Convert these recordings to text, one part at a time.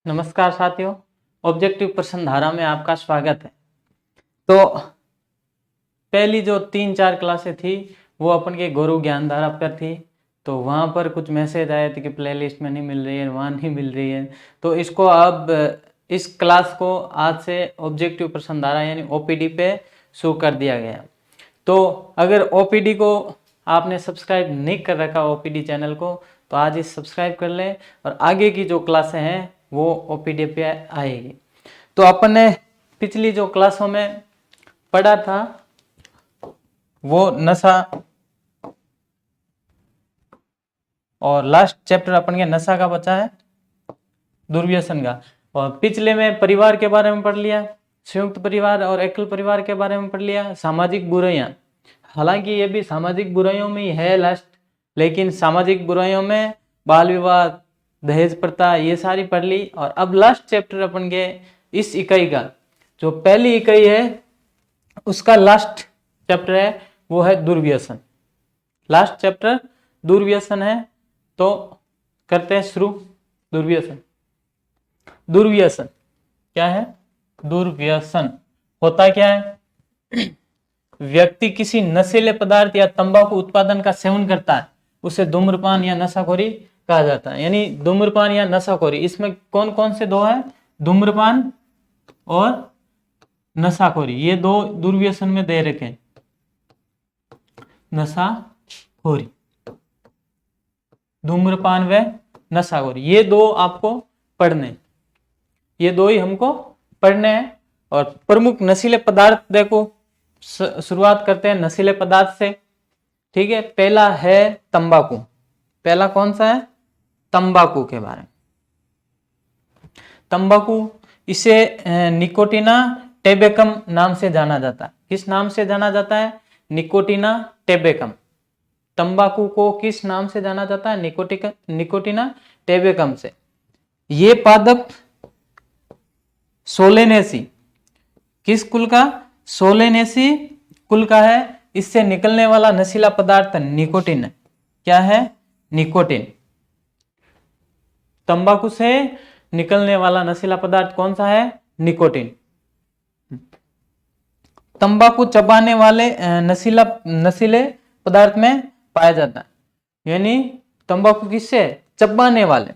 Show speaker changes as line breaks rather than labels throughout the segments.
नमस्कार साथियों, ऑब्जेक्टिव प्रश्न धारा में आपका स्वागत है। तो पहली जो 3-4 क्लासें थी वो अपन के गुरु ज्ञान धारा पर थी। तो वहाँ पर कुछ मैसेज आए थे कि प्लेलिस्ट में नहीं मिल रही है, वहाँ नहीं मिल रही है। तो इसको अब इस क्लास को आज से ऑब्जेक्टिव प्रश्न धारा यानी ओपीडी पे शो कर दिया गया। तो अगर ओपीडी को आपने सब्सक्राइब नहीं कर रखा ओपीडी चैनल को, तो आज ही सब्सक्राइब कर लें और आगे की जो क्लासें हैं वो ओपीडी पे आएगी। तो अपन ने पिछली जो क्लासों में पढ़ा था वो नशा, और लास्ट चैप्टर अपन के नशा का बचा है दुर्व्यसन का। और पिछले में परिवार के बारे में पढ़ लिया, संयुक्त परिवार और एकल परिवार के बारे में पढ़ लिया, सामाजिक बुराइयां। हालांकि ये भी सामाजिक बुराइयों में ही है लास्ट, लेकिन सामाजिक बुराइयों में बाल विवाह, दहेज प्रथा, ये सारी पढ़ ली। और अब लास्ट चैप्टर अपन के इस इकाई का जो पहली इकाई है उसका लास्ट चैप्टर है वो है दुर्व्यसन। लास्ट चैप्टर दुर्व्यसन है। तो करते हैं शुरू। दुर्व्यसन, दुर्व्यसन क्या है? दुर्व्यसन होता क्या है? व्यक्ति किसी नशीले पदार्थ या तंबाकू उत्पादन का सेवन करता है, उसे धूम्रपान या नशाखोरी कहा जाता है। यानी धूम्रपान या नशाखोरी, इसमें कौन कौन से दो है? धूम्रपान और नशाखोरी, ये दो दुर्व्यसन में दे रखे हैं। नशाखोरी, धूम्रपान व नशाखोरी, ये दो आपको पढ़ने, ये दो ही हमको पढ़ने हैं। और प्रमुख नशीले पदार्थ देखो, शुरुआत करते हैं नशीले पदार्थ से। ठीक है, पहला है तंबाकू। पहला कौन सा है? तंबाकू के बारे में। तंबाकू, इसे निकोटिना टेबेकम नाम से जाना जाता है। किस नाम से जाना जाता है? निकोटिना टेबेकम। तंबाकू को किस नाम से जाना जाता है? निकोटिना टेबेकम से। ये पादप सोलेनेसी, किस कुल का? सोलेनेसी कुल का है। इससे निकलने वाला नशीला पदार्थ निकोटिन है। क्या है? निकोटिन। तंबाकू से निकलने वाला नशीला पदार्थ कौन सा है? निकोटिन। तंबाकू चबाने वाले नशीले पदार्थ में पाया जाता है। यानी तंबाकू किससे? चबाने वाले,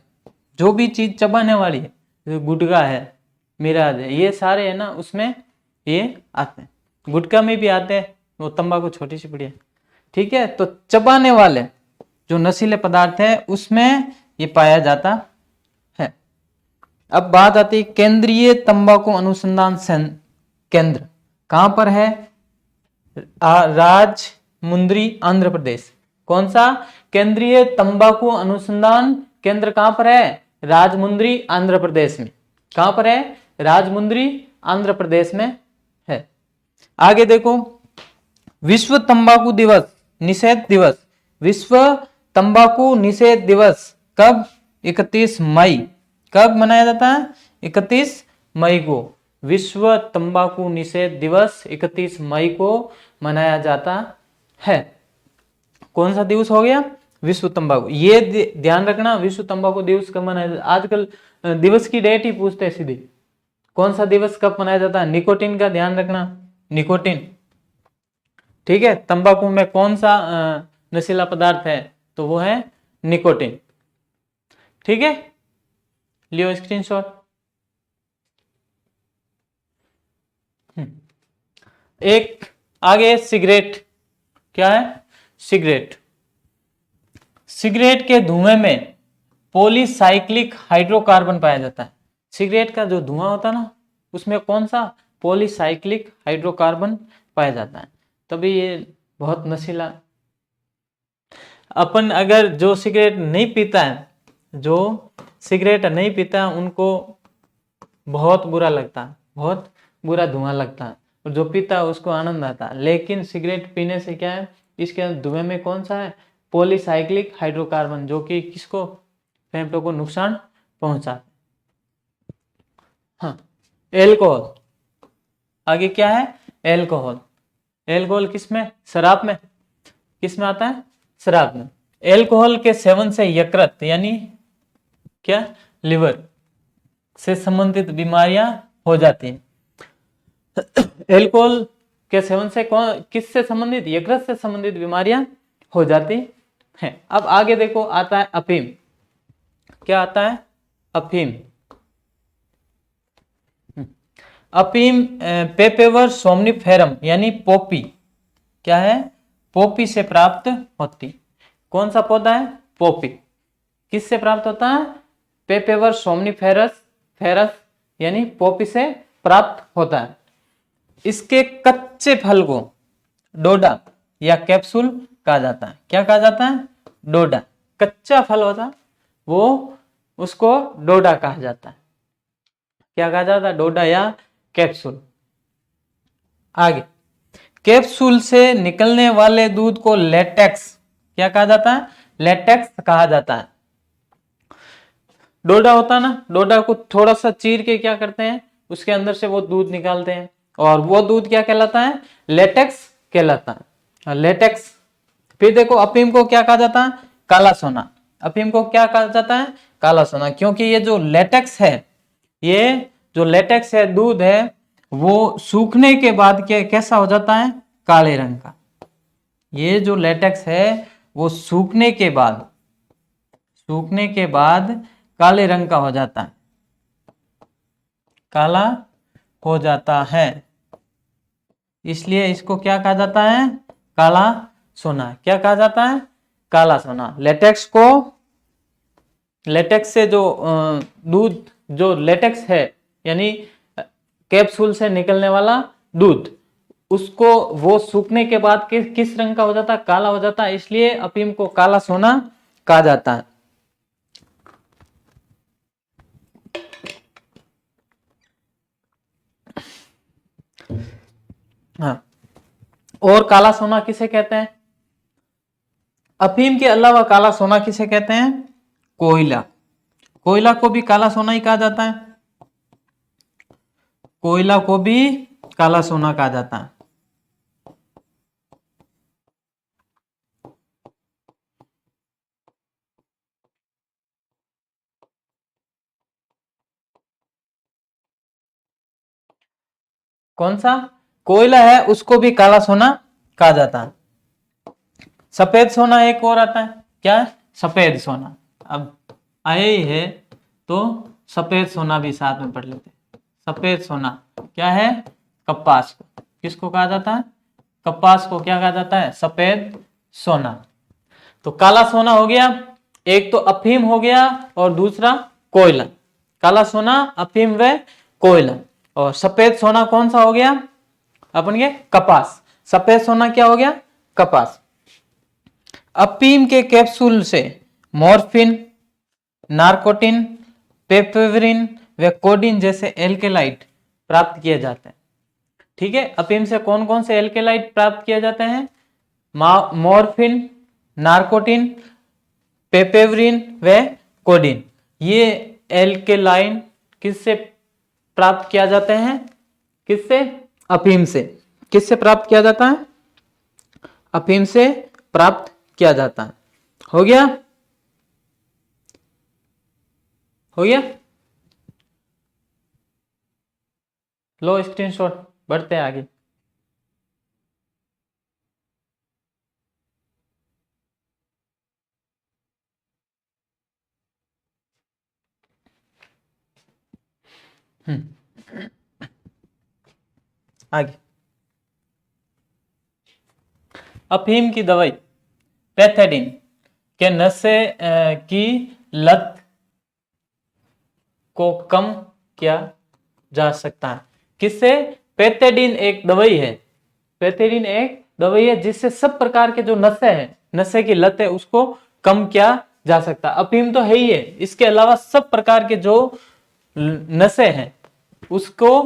जो भी चीज चबाने वाली है, जो गुटखा है, मिराज है, ये सारे है ना, उसमें ये आते हैं। गुटखा में भी आते हैं, वो तंबाकू छोटी सी पड़ी है। ठीक है, तो चबाने वाले जो नशीले पदार्थ है उसमें ये पाया जाता है। अब बात आती है केंद्रीय तंबाकू अनुसंधान केंद्र कहां पर है? राजमुंद्री, आंध्र प्रदेश। कौन सा? केंद्रीय तंबाकू अनुसंधान केंद्र कहां पर है? राजमुंद्री, आंध्र प्रदेश में। कहां पर है? राजमुंद्री, आंध्र प्रदेश में है। आगे देखो, विश्व तंबाकू दिवस, निषेध दिवस। विश्व तंबाकू निषेध दिवस कब? 31 मई। कब मनाया जाता है? 31 मई को। विश्व तंबाकू निषेध दिवस 31 मई को मनाया जाता है। कौन सा दिवस हो गया? विश्व तंबाकू। ये ध्यान रखना, विश्व तंबाकू दिवस कब मनाया जाता है। आजकल दिवस की डेट ही पूछते हैं सीधे। कौन सा दिवस कब मनाया जाता है? निकोटिन का ध्यान रखना, निकोटिन। ठीक है, तंबाकू में कौन सा नशीला पदार्थ है? तो वो है निकोटिन। ठीक है, लियो स्क्रीनशॉट। एक आगे सिगरेट। क्या है? सिगरेट। सिगरेट के धुएं में पॉलीसाइक्लिक हाइड्रोकार्बन पाया जाता है। सिगरेट का जो धुआं होता है ना, उसमें कौन सा? पॉलीसाइक्लिक हाइड्रोकार्बन पाया जाता है, तभी ये बहुत नशीला। अपन अगर जो सिगरेट नहीं पीता है, जो सिगरेट नहीं पीता है, उनको बहुत बुरा लगता है, बहुत बुरा धुआं लगता है, और जो पीता है उसको आनंद आता है। लेकिन सिगरेट पीने से क्या है? इसके धुएं में कौन सा है? पॉलीसाइक्लिक हाइड्रोकार्बन, जो कि किसको? फेफड़ों को नुकसान पहुंचाते। हाँ, एल्कोहल। आगे क्या है? एल्कोहल। एल्कोहल किसमें? शराब में। किसमें आता है? शराब में। एल्कोहल के सेवन से यकृत यानी क्या? लिवर, से संबंधित बीमारियां हो जाती हैं। एल्कोहल के सेवन से किससे संबंधित, यकृत से संबंधित बीमारियां हो जाती हैं। अब आगे देखो आता है अफीम। क्या आता है? अफीम। अफीम पेपेवर सोमनिफेरम यानी पोपी, क्या है? पोपी से प्राप्त होती। कौन सा पौधा है? पोपी। किससे प्राप्त होता है? पेपेवर सोमनिफेरस फेरस यानी पोपी से प्राप्त होता है। इसके कच्चे फल को डोडा या कैप्सूल कहा जाता है। क्या कहा जाता है? डोडा। कच्चा फल होता है वो, उसको डोडा कहा जाता है। क्या कहा जाता है? डोडा या कैप्सूल। आगे, कैप्सूल से निकलने वाले दूध को लेटेक्स, क्या कहा जाता है? लेटेक्स कहा जाता है। डोडा होता है ना, डोडा को थोड़ा सा चीर के क्या करते हैं, उसके अंदर से वो दूध निकालते हैं और वो दूध क्या कहलाता है? लेटेक्स कहलाता है। लेटेक्स। फिर देखो अफीम को क्या कहा जाता है? काला सोना। अफीम को क्या कहा जाता है? काला सोना। क्योंकि ये जो लेटेक्स है, ये जो लेटेक्स है, दूध है, वो सूखने के बाद कैसा हो जाता है? काले रंग का। ये जो लेटेक्स है वो सूखने के बाद काले रंग का हो जाता है, काला हो जाता है। इसलिए इसको क्या कहा जाता है? काला सोना। क्या कहा जाता है? काला सोना। लेटेक्स को, लेटेक्स से जो दूध, जो लेटेक्स है यानी कैप्सूल से निकलने वाला दूध, उसको वो सूखने के बाद किस रंग का हो जाता है? काला हो जाता है। इसलिए अफीम को काला सोना कहा जाता है। हाँ, और काला सोना किसे कहते हैं? अफीम के अलावा काला सोना किसे कहते हैं? कोयला। कोयला को भी काला सोना ही कहा जाता है। कोयला को भी काला सोना कहा जाता है। कौन सा कोयला है उसको भी काला सोना कहा जाता है। सफेद सोना एक और आता है। क्या है? सफेद सोना। अब आए ही है तो सफेद सोना भी साथ में पढ़ लेते हैं। सफेद सोना क्या है? कपास को। किसको कहा जाता है? कपास को क्या कहा जाता है? सफेद सोना। तो काला सोना हो गया, एक तो अफीम हो गया और दूसरा कोयला। काला सोना, अफीम व कोयला। और सफेद सोना कौन सा हो गया? अपन के कपास। सफेद सोना क्या हो गया? कपास। अफीम के कैप्सूल से मॉर्फिन, नारकोटिन, पेपेवरिन व कोडीन जैसे एल्केलाइट प्राप्त किए जाते हैं। ठीक है, अफीम से कौन कौन से एल्केलाइट प्राप्त किए जाते हैं? मॉर्फिन, नारकोटिन, पेपेवरिन व कोडीन। ये एल्केलाइन किससे प्राप्त किया जाते हैं? किससे? अफीम से। किससे प्राप्त किया जाता है? अफीम से प्राप्त किया जाता है। हो गया? हो गया? लो स्क्रीनशॉट, बढ़ते हैं आगे। आगे, अफीम की दवाई पैथेडिन के नशे की लत को कम किया जा सकता है। किससे? पैथेडिन एक दवाई है। पैथेडिन एक दवाई है जिससे सब प्रकार के जो नशे हैं, नशे की लत है, उसको कम किया जा सकता है। अफीम तो है ही है, इसके अलावा सब प्रकार के जो नशे हैं उसको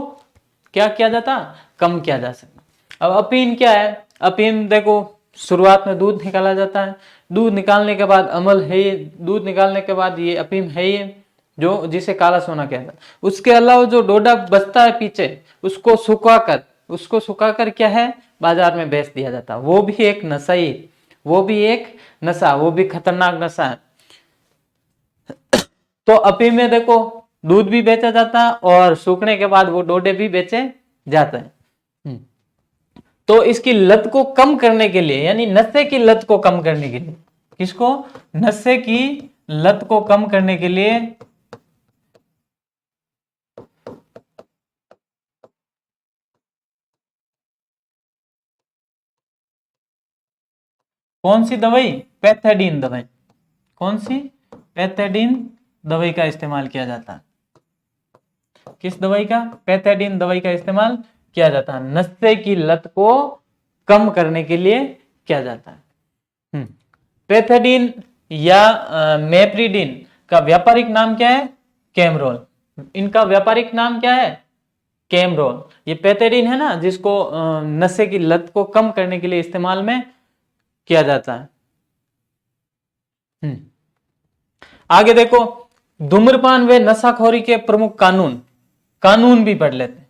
क्या किया जाता? कम किया जा सकता। अब अफीम क्या है? अफीम देखो, शुरुआत में दूध निकाला जाता है, दूध निकालने के बाद अमल है ये, दूध निकालने के बाद ये अफीम है ये, जो जिसे काला सोना कहता है। उसके अलावा जो डोडा बचता है पीछे, उसको सुखाकर क्या है? बाजार में बेच दिया जाता है। वो भी एक नशा ही, वो भी एक नशा, वो भी खतरनाक नशा है। तो अफीम में देखो दूध भी बेचा जाता है और सूखने के बाद वो डोडे भी बेचे जाते हैं। तो इसकी लत को कम करने के लिए, यानी नशे की लत को कम करने के लिए, किसको? नशे की लत को कम करने के लिए कौन सी दवाई? पैथेडीन दवाई। कौन सी? पैथेडीन दवाई का इस्तेमाल किया जाता है। किस दवाई का? पैथेडीन दवाई का इस्तेमाल किया जाता है, नशे की लत को कम करने के लिए किया जाता है। पैथेडीन या मेप्रिडिन का व्यापारिक नाम क्या है? कैमरोल। इनका व्यापारिक नाम क्या है? कैमरोल। ये पैथेडीन है ना, जिसको नशे की लत को कम करने के लिए इस्तेमाल में किया जाता है। आगे देखो, धूम्रपान व नशाखोरी के प्रमुख कानून भी पढ़ लेते हैं।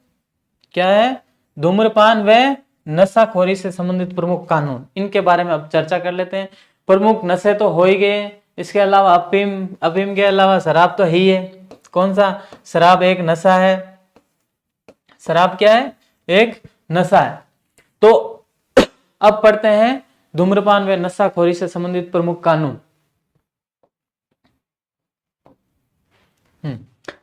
क्या है? धूम्रपान व नशाखोरी से संबंधित प्रमुख कानून, इनके बारे में अब चर्चा कर लेते हैं। प्रमुख नशे तो हो ही गए, इसके अलावा अफीम के अलावा शराब तो ही है। कौन सा? शराब एक नशा है। शराब क्या है? एक नशा है। तो अब पढ़ते हैं धूम्रपान व नशाखोरी से संबंधित प्रमुख कानून।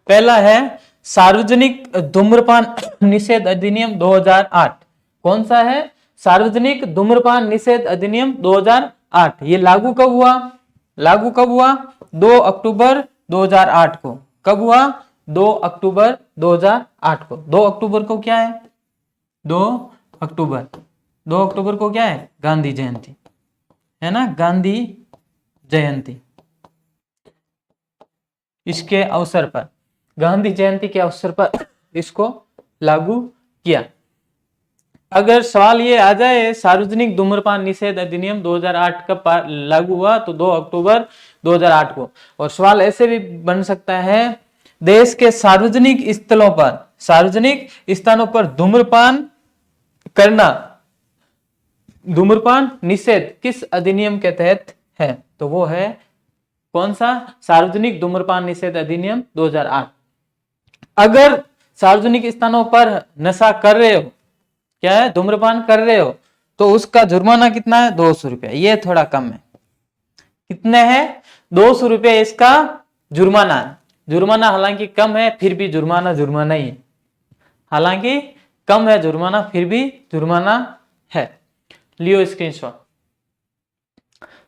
पहला है सार्वजनिक धूम्रपान निषेध अधिनियम 2008। कौन सा है? सार्वजनिक धूम्रपान निषेध अधिनियम 2008। ये लागू कब हुआ? 2 अक्टूबर 2008 को। कब हुआ? 2 अक्टूबर 2008 को। 2 अक्टूबर को क्या है? 2 अक्टूबर को क्या है? गांधी जयंती है ना, गांधी जयंती। इसके अवसर पर, गांधी जयंती के अवसर पर इसको लागू किया। अगर सवाल ये आ जाए सार्वजनिक धूम्रपान निषेध अधिनियम 2008 कब लागू हुआ, तो 2 अक्टूबर 2008 को। और सवाल ऐसे भी बन सकता है, देश के सार्वजनिक स्थानों पर धूम्रपान निषेध किस अधिनियम के तहत है? तो वो है कौन सा? सार्वजनिक धूम्रपान निषेध अधिनियम 2008। अगर सार्वजनिक स्थानों पर नशा कर रहे हो, क्या है? धूम्रपान कर रहे हो, तो उसका जुर्माना कितना है? 200 रुपये। ये थोड़ा कम है। कितने हैं? 200 रुपये इसका जुर्माना है। जुर्माना हालांकि कम है, फिर भी जुर्माना ही है। हालांकि कम है जुर्माना, फिर भी जुर्माना है। लियो स्क्रीनशॉट।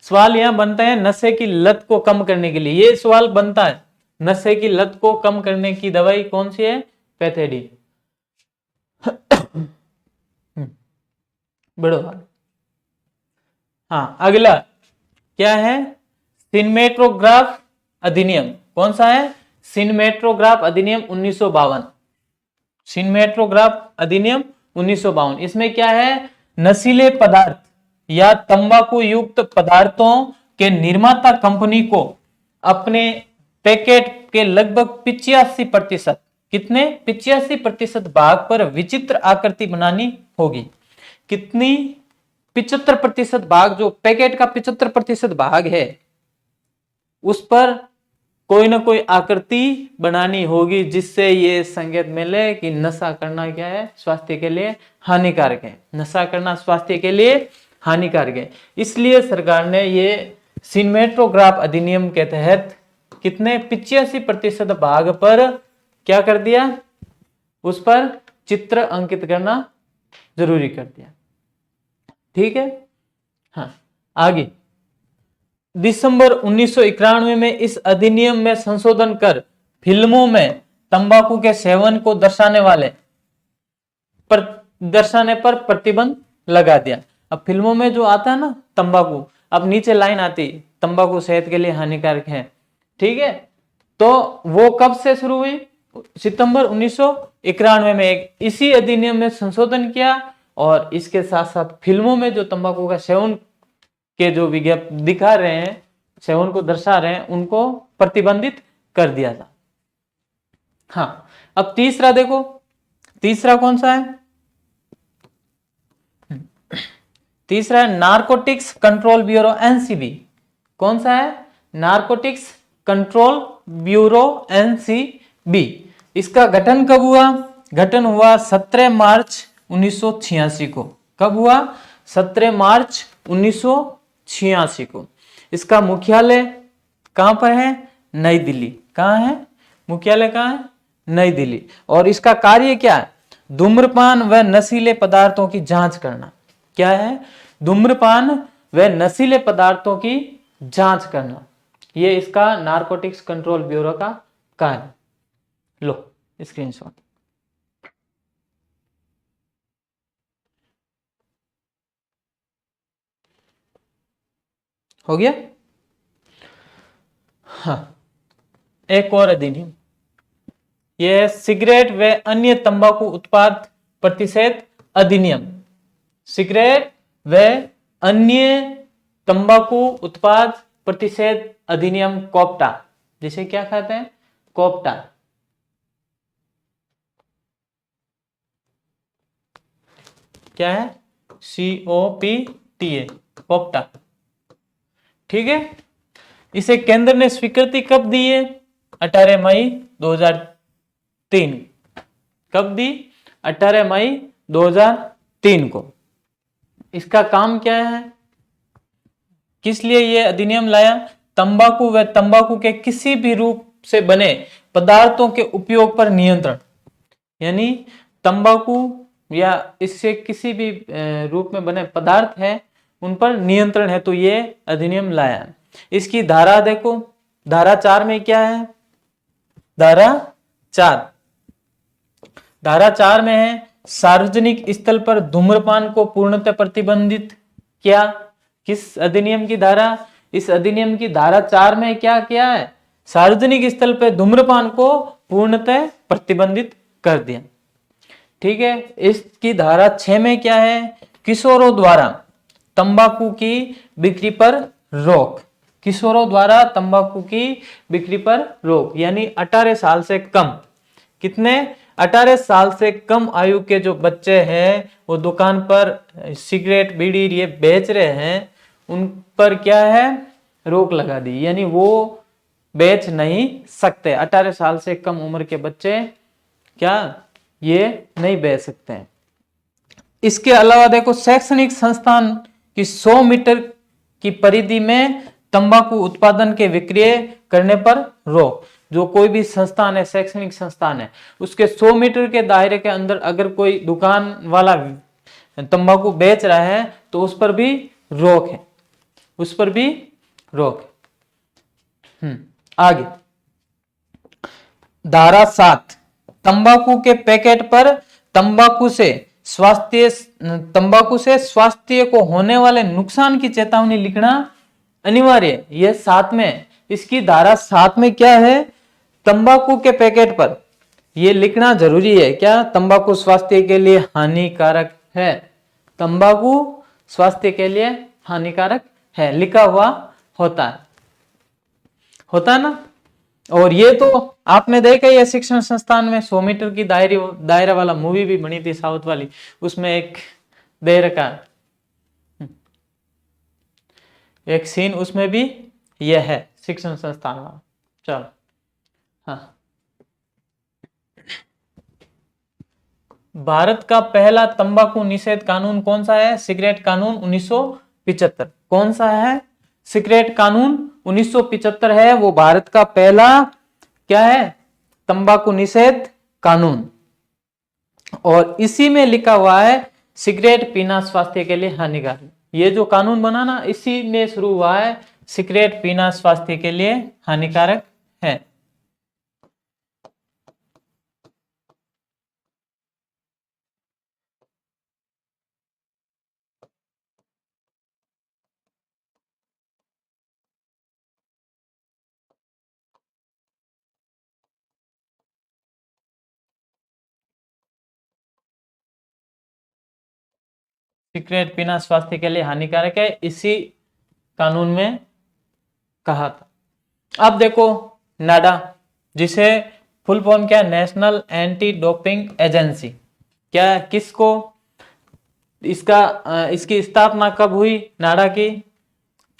सवाल यहां बनता है नशे की लत को कम करने के लिए। ये सवाल बनता है, नशे की लत को कम करने की दवाई कौन सी है? पैथेडीन। बड़ो। हाँ, अगला क्या है? सिनेमेटोग्राफ अधिनियम। कौन सा है? सिनेमेटोग्राफ अधिनियम 1952। सिनेमेटोग्राफ अधिनियम 1952। इसमें क्या है? नशीले पदार्थ या तंबाकू युक्त पदार्थों के निर्माता कंपनी को अपने पैकेट के लगभग 85%, कितने? 85% भाग पर विचित्र आकृति बनानी होगी। कितनी? 75% भाग, जो पैकेट का 75% भाग है, उस पर कोई ना कोई आकृति बनानी होगी, जिससे ये संकेत मिले कि नशा करना क्या है? स्वास्थ्य के लिए हानिकारक है। नशा करना स्वास्थ्य के लिए हानिकारक है। इसलिए सरकार ने ये सिनेमेटोग्राफ अधिनियम के तहत कितने? 85% भाग पर क्या कर दिया? उस पर चित्र अंकित करना जरूरी कर दिया। ठीक है। हाँ, आगे दिसंबर 1991 में इस अधिनियम में संशोधन कर फिल्मों में तंबाकू के सेवन को दर्शाने पर प्रतिबंध लगा दिया। अब फिल्मों में जो आता है ना तंबाकू, अब नीचे लाइन आती, तंबाकू सेहत के लिए हानिकारक है। ठीक है, तो वो कब से शुरू हुई? सितंबर 1991 में एक इसी अधिनियम में संशोधन किया, और इसके साथ साथ फिल्मों में जो तंबाकू का सेवन के जो विज्ञापन दिखा रहे हैं, सेवन को दर्शा रहे हैं, उनको प्रतिबंधित कर दिया था। हाँ, अब तीसरा देखो, तीसरा कौन सा है? तीसरा है नारकोटिक्स कंट्रोल ब्यूरो, एनसीबी। कौन सा है? Narcotics Control Bureau, B. इसका गठन कब हुआ? गठन हुआ 17 मार्च 1986 को। कब हुआ? 17 मार्च 1986 को। इसका मुख्यालय कहां पर है? नई दिल्ली। कहां है मुख्यालय? कहां है? नई दिल्ली। और इसका कार्य क्या है? धूम्रपान व नशीले पदार्थों की जांच करना। क्या है? धूम्रपान व नशीले पदार्थों की जांच करना। ये इसका नारकोटिक्स कंट्रोल ब्यूरो का कार्य। लो स्क्रीनशॉट। हो गया? हाँ, एक और अधिनियम, यह है सिगरेट व अन्य तंबाकू उत्पाद प्रतिषेध अधिनियम। सिगरेट व अन्य तंबाकू उत्पाद प्रतिषेध अधिनियम, कोप्टा, जिसे क्या कहते हैं? कोप्टा। क्या है? COPTA, कोप्टा। ठीक है। इसे केंद्र ने स्वीकृति कब दी है? 18 मई 2003। कब दी? 18 मई 2003 को। इसका काम क्या है? किस लिए यह अधिनियम लाया? तंबाकू व तंबाकू के किसी भी रूप से बने पदार्थों के उपयोग पर नियंत्रण। यानी तंबाकू या इससे किसी भी रूप में बने पदार्थ है उन पर नियंत्रण है, तो ये अधिनियम लाया। इसकी धारा देखो, धारा 4 में क्या है? धारा 4, धारा 4 में है सार्वजनिक स्थल पर धूम्रपान को पूर्णतः प्रतिबंधित किया। किस अधिनियम की धारा? इस अधिनियम की धारा 4 में क्या किया है? सार्वजनिक स्थल पर धूम्रपान को पूर्णतः प्रतिबंधित कर दिया। ठीक है। इसकी धारा 6 में क्या है? किशोरों द्वारा तंबाकू की बिक्री पर रोक। किशोरों द्वारा तंबाकू की बिक्री पर रोक, यानी 18 साल से कम। कितने? 18 साल से कम आयु के जो बच्चे हैं वो दुकान पर सिगरेट बीड़ी ये बेच रहे हैं, उन पर क्या है? रोक लगा दी, यानी वो बेच नहीं सकते। 18 साल से कम उम्र के बच्चे क्या ये नहीं बेच सकते हैं। इसके अलावा देखो, शैक्षणिक संस्थान की 100 मीटर की परिधि में तंबाकू उत्पादन के विक्रय करने पर रोक। जो कोई भी संस्थान है, शैक्षणिक संस्थान है, उसके 100 मीटर के दायरे के अंदर अगर कोई दुकान वाला तंबाकू बेच रहा है तो उस पर भी रोक है, उस पर भी रोक। आगे धारा 7, तंबाकू के पैकेट पर तंबाकू से स्वास्थ्य को होने वाले नुकसान की चेतावनी लिखना अनिवार्य। यह 7 में, इसकी धारा 7 में क्या है? तंबाकू के पैकेट पर यह लिखना जरूरी है। क्या? तंबाकू स्वास्थ्य के लिए हानिकारक है। तंबाकू स्वास्थ्य के लिए हानिकारक है, लिखा हुआ होता है ना। और ये तो आपने देखा ही है, शिक्षण संस्थान में 100 मीटर की दायरा वाला मूवी भी बनी थी साउथ वाली, उसमें एक दे रखा एक सीन, उसमें भी यह है शिक्षण संस्थान वाला। चलो, हाँ। भारत का पहला तंबाकू निषेध कानून कौन सा है? सिगरेट कानून 1975। कौन सा है? सिगरेट कानून 1975 है, वो भारत का पहला क्या है? तंबाकू निषेध कानून। और इसी में लिखा हुआ है सिगरेट पीना स्वास्थ्य के लिए हानिकारक। ये जो कानून बना ना, इसी में शुरू हुआ है सिगरेट पीना स्वास्थ्य के लिए हानिकारक है। सिगरेट पीना स्वास्थ्य के लिए हानिकारक है, इसी कानून में कहा था। अब देखो नाडा, जिसे फुल फॉर्म क्या है? National anti doping agency. क्या, किसको इसकी स्थापना कब हुई? नाडा की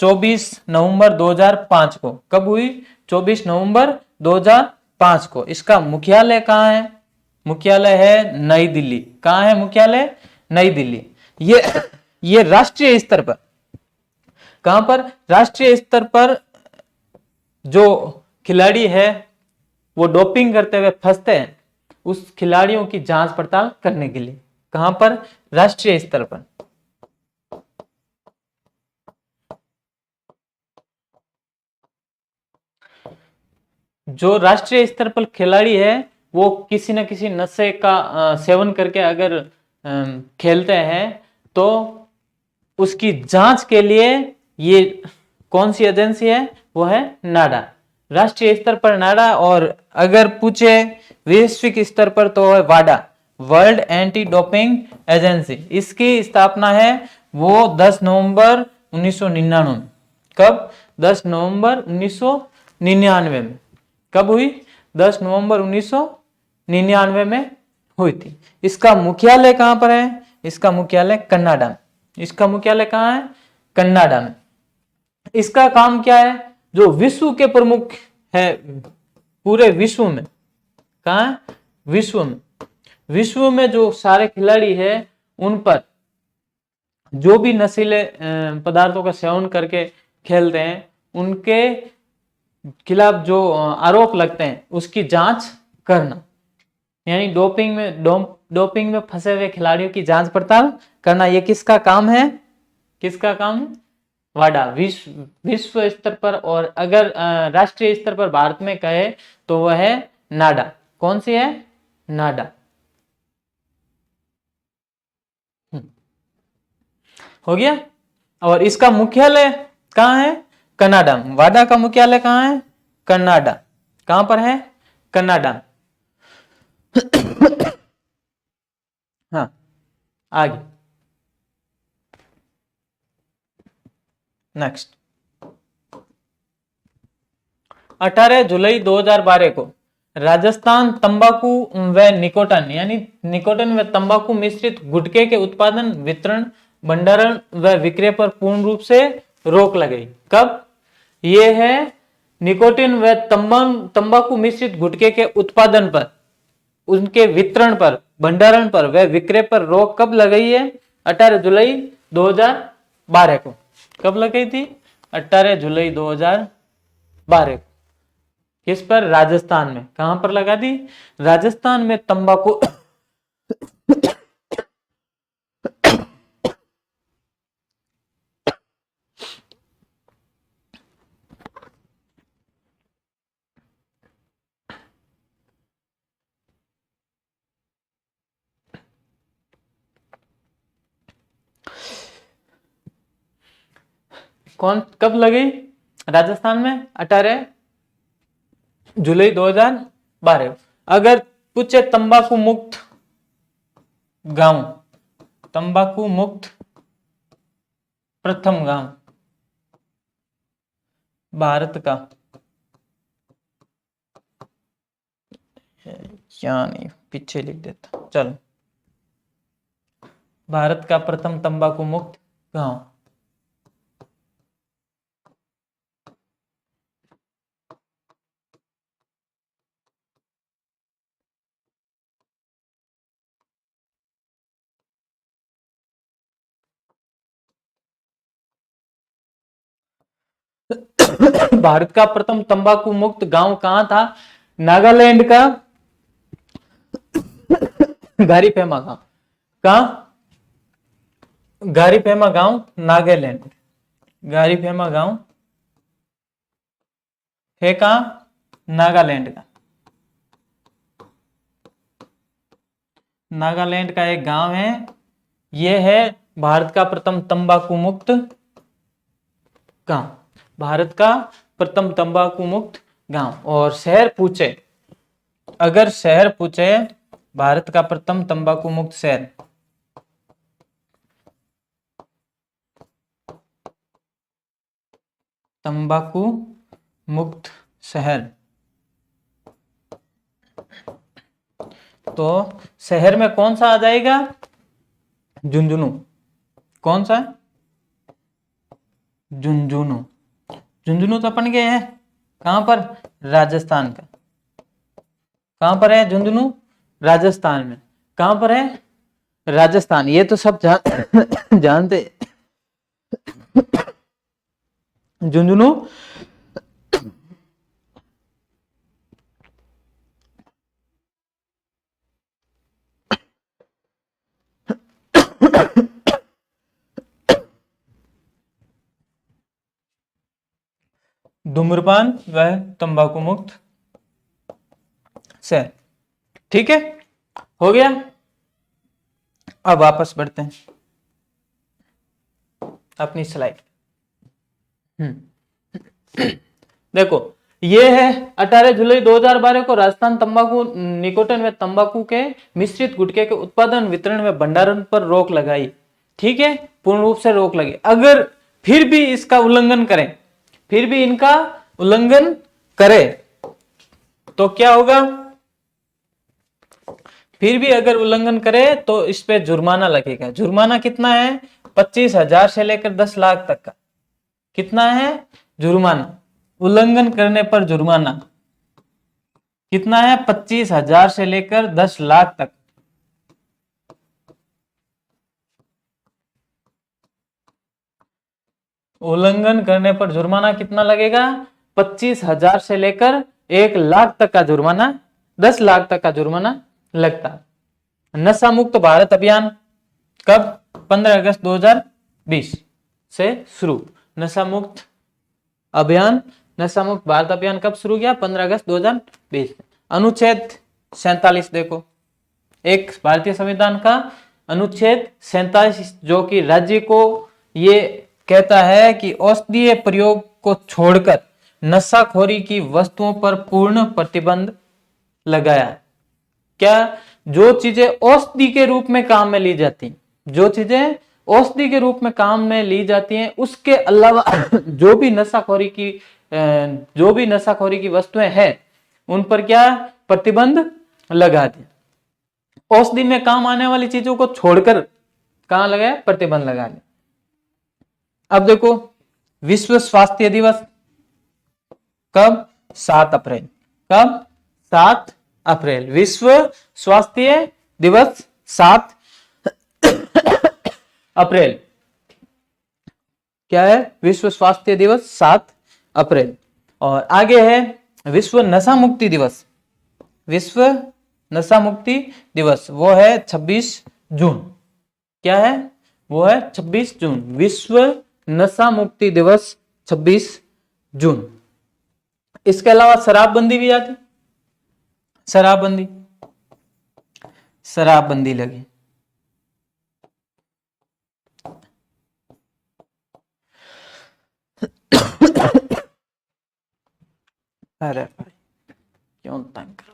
24 नवंबर 2005 को। कब हुई? 24 नवंबर 2005 2005 को। इसका मुख्यालय कहाँ है? मुख्यालय है नई दिल्ली। कहाँ है मुख्यालय? नई दिल्ली। ये राष्ट्रीय स्तर पर, कहां पर? राष्ट्रीय स्तर पर जो खिलाड़ी है वो डोपिंग करते हुए फंसते हैं, उस खिलाड़ियों की जांच पड़ताल करने के लिए। कहां पर? राष्ट्रीय स्तर पर। जो राष्ट्रीय स्तर पर खिलाड़ी है वो किसी न किसी नशे का सेवन करके अगर खेलते हैं तो उसकी जांच के लिए ये कौन सी एजेंसी है? वो है नाडा, राष्ट्रीय स्तर पर नाडा। और अगर पूछे वैश्विक स्तर पर तो है वाडा, वर्ल्ड एंटी डोपिंग एजेंसी। इसकी स्थापना है वो 10 नवंबर 1999। कब? 10 नवंबर 1999 में। कब हुई? 10 नवंबर 1999 में हुई थी। इसका मुख्यालय कहां पर है? इसका मुख्यालय कनाडा में। इसका मुख्यालय कहां है? कनाडा में। इसका काम क्या है? जो विश्व के प्रमुख है पूरे विश्व में, कहां है? विश्व में। विश्व में जो सारे खिलाड़ी है उन पर जो भी नशीले पदार्थों का सेवन करके खेलते हैं उनके खिलाफ जो आरोप लगते हैं उसकी जांच करना, यानी डोपिंग में फंसे हुए खिलाड़ियों की जांच पड़ताल करना। ये किसका काम है? किसका काम है? वाडा, विश्व स्तर पर। और अगर राष्ट्रीय स्तर पर भारत में कहे तो वह है नाडा। कौन सी है? नाडा। हो गया। और इसका मुख्यालय कहां है? कनाडा। वाडा का मुख्यालय कहां है? कनाडा। कहां पर है? कनाडा। हाँ, आगे नेक्स्ट। 18 जुलाई 2012 को राजस्थान तंबाकू व निकोटिन यानी निकोटिन व तंबाकू मिश्रित गुटखे के उत्पादन, वितरण, भंडारण व विक्रय पर पूर्ण रूप से रोक लगाई। कब? ये है निकोटिन व तंबाकू मिश्रित गुटखे के उत्पादन पर, उनके वितरण पर, भंडारण पर व विक्रय पर रोक कब लगाई है? 18 जुलाई 2012 को। कब लगाई थी? 18 जुलाई 2012 को। किस पर? राजस्थान में। कहां पर लगा दी? राजस्थान में तंबाकू कौन कब लगी? राजस्थान में 18 जुलाई 2012। अगर पूछे तंबाकू मुक्त गांव, तंबाकू मुक्त प्रथम गांव भारत का, क्या नहीं पीछे लिख देता, चलो। भारत का प्रथम तंबाकू मुक्त गांव। भारत का प्रथम तंबाकू मुक्त गांव कहां था? नागालैंड का गारीफेमा गांव। कहां? गारीफेमा गांव, नागालैंड। गारीफेमा गांव है कहां? नागालैंड का। नागालैंड का एक गांव है। यह है भारत का प्रथम तंबाकू मुक्त गांव। भारत का प्रथम तंबाकू मुक्त गांव। और शहर पूछे, अगर शहर पूछे भारत का प्रथम तंबाकू मुक्त शहर, तंबाकू मुक्त शहर, तो शहर में कौन सा आ जाएगा? झुंझुनू। कौन सा? झुंझुनू। झुंझुनू तो अपन गए हैं कहां पर? राजस्थान का। कहां पर है झुंझुनू? राजस्थान में। कहां पर है? राजस्थान। ये तो सब जानते। झुंझुनू धूम्रपान व तंबाकू मुक्त शहर। ठीक है, हो गया। अब वापस बढ़ते हैं अपनी स्लाइड। देखो, ये है 18 जुलाई 2012 को राजस्थान तंबाकू निकोटिन व तंबाकू के मिश्रित गुटखे के उत्पादन, वितरण व भंडारण पर रोक लगाई। ठीक है, पूर्ण रूप से रोक लगी। अगर फिर भी इसका उल्लंघन करें, फिर भी इनका उल्लंघन करे तो क्या होगा? फिर भी अगर उल्लंघन करे तो इस पे जुर्माना लगेगा। जुर्माना कितना है? 25,000 से लेकर 10 लाख तक का। कितना है जुर्माना? उल्लंघन करने पर जुर्माना कितना है? 25,000 से लेकर 10 लाख तक। उल्लंघन करने पर जुर्माना कितना लगेगा? 25,000 से लेकर 1 लाख तक का जुर्माना, 10 लाख तक का जुर्माना लगता है। नशा मुक्त भारत अभियान कब? 15 अगस्त 2020 से शुरू। नशा मुक्त अभियान, नशा मुक्त भारत अभियान कब शुरू किया? 15 अगस्त 2020। अनुच्छेद 47 देखो, एक भारतीय संविधान का अनुच्छेद 47 जो कि राज्य को ये कहता है कि औषधीय प्रयोग को छोड़कर नशाखोरी की वस्तुओं पर पूर्ण प्रतिबंध लगाया। क्या? जो चीजें औषधि के रूप में काम में ली जाती, जो चीजें औषधि के रूप में काम में ली जाती हैं, उसके अलावा जो भी नशाखोरी की वस्तुएं हैं उन पर क्या प्रतिबंध लगा दिया। औषधि में काम आने वाली चीजों को छोड़कर कहां लगाया? प्रतिबंध लगा दिया। अब देखो, विश्व स्वास्थ्य दिवस कब? 7 अप्रैल। कब? 7 अप्रैल। विश्व स्वास्थ्य दिवस 7 अप्रैल। क्या है? विश्व स्वास्थ्य दिवस 7 अप्रैल। और आगे है विश्व नशा मुक्ति दिवस। विश्व नशा मुक्ति दिवस वो है 26 जून। क्या है? वो है 26 जून। विश्व नशा मुक्ति दिवस 26 जून। इसके अलावा शराबबंदी भी आती, शराबबंदी, शराबबंदी लगी। अरे भाई क्यों तंग करो?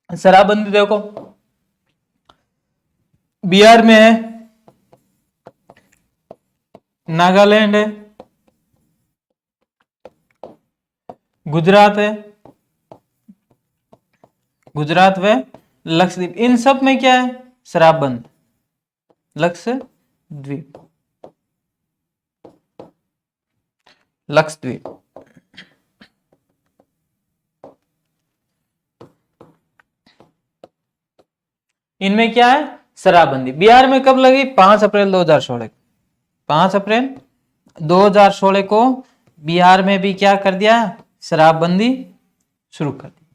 शराबबंदी देखो, बिहार में है, नागालैंड है, गुजरात है, गुजरात व लक्षद्वीप। इन सब में क्या है? शराबबंद। लक्षद्वीप, लक्षद्वीप। इनमें क्या है? शराबबंदी। बिहार में कब लगी? 5 अप्रैल 2016। 5 अप्रैल 2016 को बिहार में भी क्या कर दिया? शराबबंदी शुरू कर दी।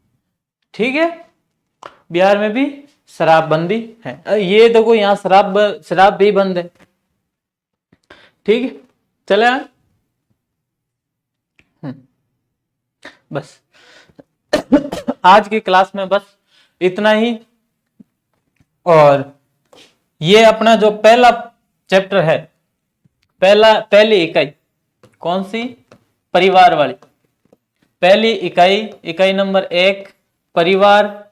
ठीक है, बिहार में भी शराबबंदी है। ये देखो यहां शराब भी बंद है। ठीक है, चले बस आज की क्लास में बस इतना ही। और ये अपना जो पहला चैप्टर है, पहली इकाई कौन सी? परिवार वाली। पहली इकाई नंबर 1 परिवार,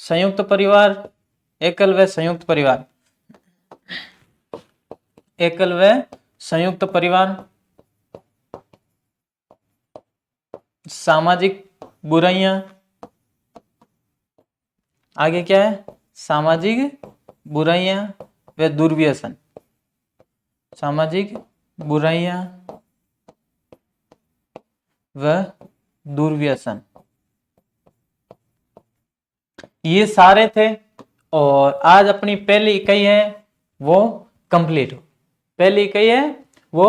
संयुक्त परिवार, एकल व संयुक्त परिवार, एकल व संयुक्त परिवार, सामाजिक बुराइयां, आगे क्या है? सामाजिक बुराइयां व दुर्व्यसन, सामाजिक बुराइयां व दुर्व्यसन, ये सारे थे। और आज अपनी पहली इकाई है वो कंप्लीट, पहली इकाई है वो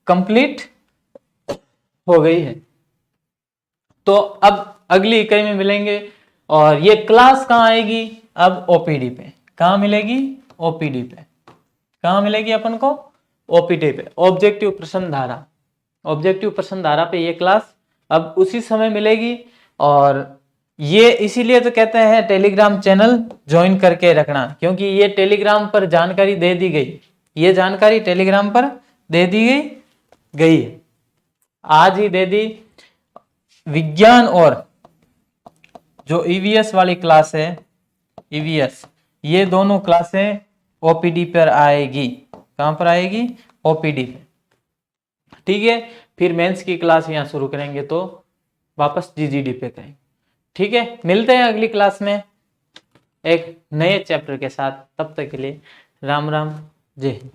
कंप्लीट हो गई है। तो अब अगली इकाई में मिलेंगे। और ये क्लास कहाँ आएगी? अब ओपीडी पे। कहाँ मिलेगी? ओपीडी पे। कहाँ मिलेगी अपन को? ओपीडी पे, ऑब्जेक्टिव प्रश्न धारा। ऑब्जेक्टिव प्रश्न धारा पे ये क्लास अब उसी समय मिलेगी। और ये इसीलिए तो कहते हैं टेलीग्राम चैनल ज्वाइन करके रखना, क्योंकि ये टेलीग्राम पर जानकारी दे दी गई, ये जानकारी टेलीग्राम पर दे दी गई है, आज ही दे दी। विज्ञान और जो ईवीएस वाली क्लास है, ईवीएस, ये दोनों क्लासें ओपीडी पर आएगी। कहां पर आएगी? ओपीडी पे। ठीक है, फिर मेंस की क्लास यहां शुरू करेंगे तो वापस जीजीडी पे करेंगे। ठीक है, मिलते हैं अगली क्लास में एक नए चैप्टर के साथ। तब तक के लिए राम राम, जय हिंद।